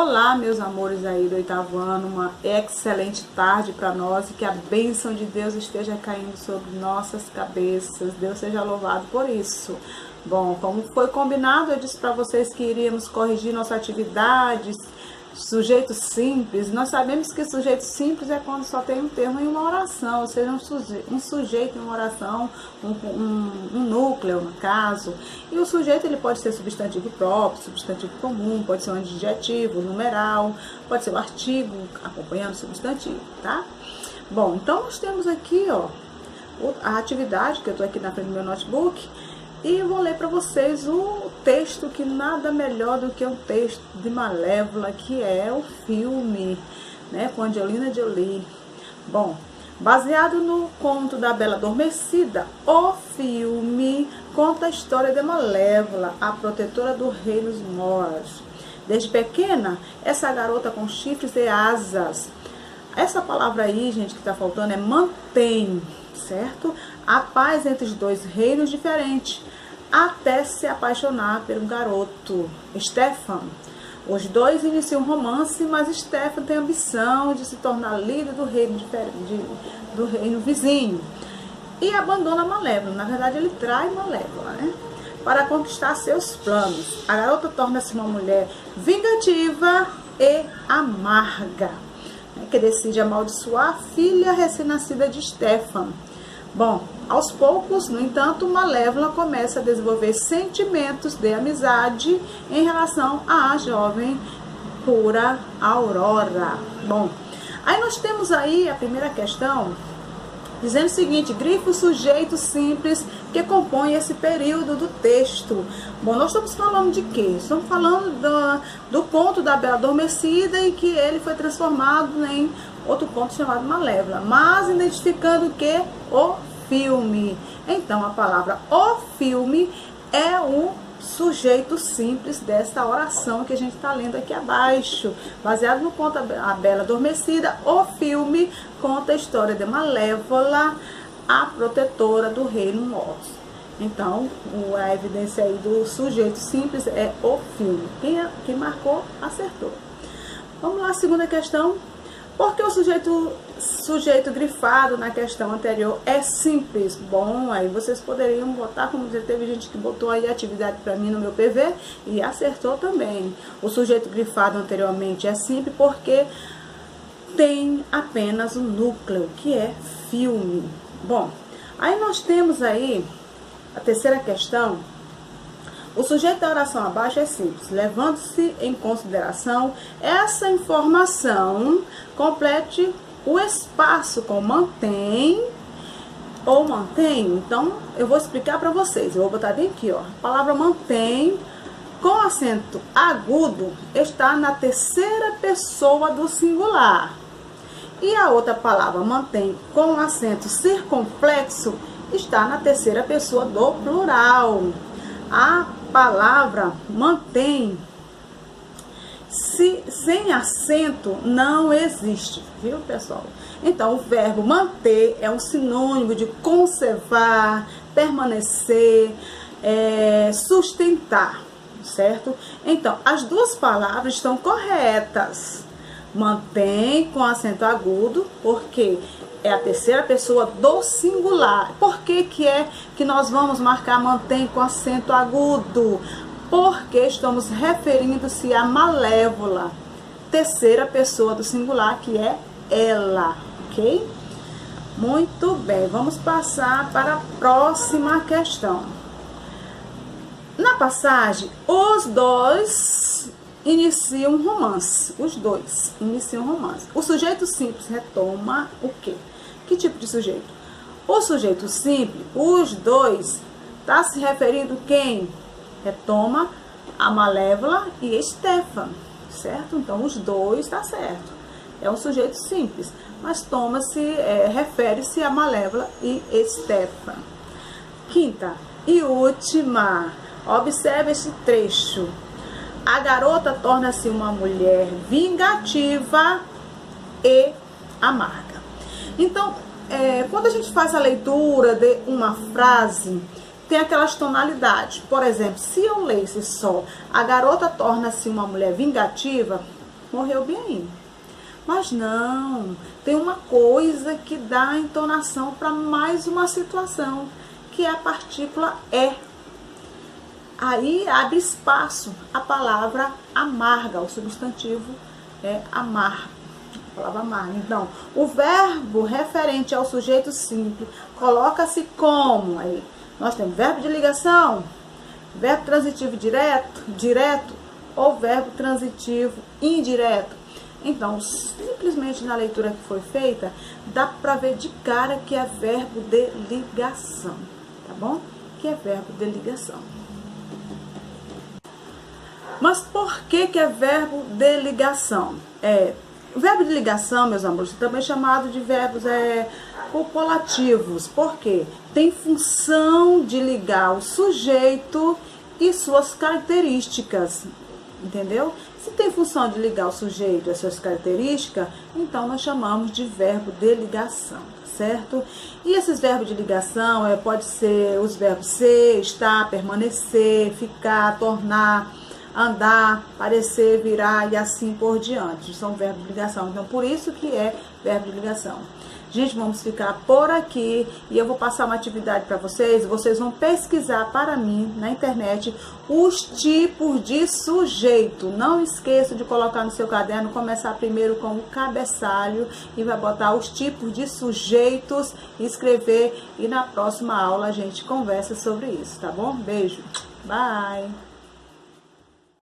Olá, meus amores aí do oitavo ano, uma excelente tarde para nós e que a bênção de Deus esteja caindo sobre nossas cabeças. Deus seja louvado por isso. Bom, como foi combinado, eu disse para vocês que iríamos corrigir nossas atividades, sujeito simples. Nós sabemos que sujeito simples é quando só tem um termo em uma oração, ou seja, um sujeito em uma oração, um núcleo, no caso. E o sujeito ele pode ser substantivo próprio, substantivo comum, pode ser um adjetivo, numeral, pode ser o artigo acompanhando o substantivo, tá? Bom, então nós temos aqui, ó, a atividade, que eu estou aqui na frente do meu notebook, e eu vou ler para vocês o texto que nada melhor do que um texto de Malévola, que é o filme, né, com Angelina Jolie. Bom, baseado no conto da Bela Adormecida, o filme conta a história de Malévola, a protetora do rei dos mortos. Desde pequena, essa garota com chifres e asas. Essa palavra aí, gente, que está faltando é mantém, certo? A paz entre os dois reinos diferentes, até se apaixonar pelo garoto, Stefan. Os dois iniciam um romance, mas Stefan tem a ambição de se tornar líder do reino vizinho. E abandona Malévola. Na verdade, ele trai Malévola, né? Para conquistar seus planos. A garota torna-se uma mulher vingativa e amarga, que decide amaldiçoar a filha recém-nascida de Stefan. Bom, aos poucos, no entanto, Malévola começa a desenvolver sentimentos de amizade em relação à jovem pura Aurora. Bom, aí nós temos aí a primeira questão, dizendo o seguinte: grife o sujeito simples que compõe esse período do texto. Bom, nós estamos falando de quê? Estamos falando do conto da Bela Adormecida e que ele foi transformado em outro conto chamado Malévola, mas identificando o que? O filme. Então, a palavra o filme é um sujeito simples dessa oração que a gente está lendo aqui abaixo. Baseado no conto A Bela Adormecida, o filme conta a história de Malévola, a protetora do reino morto. Então, a evidência aí do sujeito simples é o filme. Quem marcou, acertou. Vamos lá, segunda questão. Por que o sujeito grifado na questão anterior é simples? Bom, aí vocês poderiam botar, como já teve gente que botou aí atividade para mim no meu PV e acertou também. O sujeito grifado anteriormente é simples porque tem apenas um núcleo, que é filme. Bom, aí nós temos aí a terceira questão. O sujeito da oração abaixo é simples. Levando-se em consideração essa informação, complete o espaço com mantém ou mantém. Então, eu vou explicar para vocês. Eu vou botar bem aqui, ó. A palavra mantém com acento agudo está na terceira pessoa do singular. E a outra palavra mantém com acento circunflexo está na terceira pessoa do plural. A palavra mantém sem acento não existe, viu, pessoal? Então, o verbo manter é um sinônimo de conservar, permanecer, sustentar, certo? Então, as duas palavras estão corretas. Mantém com acento agudo, porque é a terceira pessoa do singular. Por que que nós vamos marcar mantém com acento agudo? Porque estamos referindo-se a Malévola, terceira pessoa do singular, que é ela, ok? Muito bem, vamos passar para a próxima questão. Na passagem, os dois iniciam um romance. Os dois iniciam um romance. O sujeito simples retoma o quê? Que tipo de sujeito? O sujeito simples, os dois, está se referindo quem? Retoma a Malévola e Stefan, certo? Então, os dois está certo. É um sujeito simples, mas refere-se a Malévola e Stefan. Quinta e última. Observe esse trecho. A garota torna-se uma mulher vingativa e amarga. Então, quando a gente faz a leitura de uma frase, tem aquelas tonalidades. Por exemplo, se eu lesse só a garota torna-se uma mulher vingativa, morreu bem. Mas não, tem uma coisa que dá entonação para mais uma situação, que é a partícula é. Aí abre espaço a palavra amarga, o substantivo é amar, a palavra amarga. Então, o verbo referente ao sujeito simples coloca-se como? Aí nós temos verbo de ligação, verbo transitivo direto ou verbo transitivo indireto. Então, simplesmente na leitura que foi feita, dá para ver de cara que é verbo de ligação, tá bom? Que é verbo de ligação. Mas por que é verbo de ligação? O verbo de ligação, meus amores, também é chamado de verbos copulativos. Por quê? Tem função de ligar o sujeito e suas características. Entendeu? Se tem função de ligar o sujeito e as suas características, então nós chamamos de verbo de ligação, certo? E esses verbos de ligação pode ser os verbos ser, estar, permanecer, ficar, tornar, andar, parecer, virar e assim por diante. São verbos de ligação. Então, por isso que é verbo de ligação. Gente, vamos ficar por aqui e eu vou passar uma atividade para vocês. Vocês vão pesquisar para mim na internet os tipos de sujeito. Não esqueça de colocar no seu caderno, começar primeiro com o cabeçalho e vai botar os tipos de sujeitos, escrever e na próxima aula a gente conversa sobre isso, tá bom? Beijo, bye!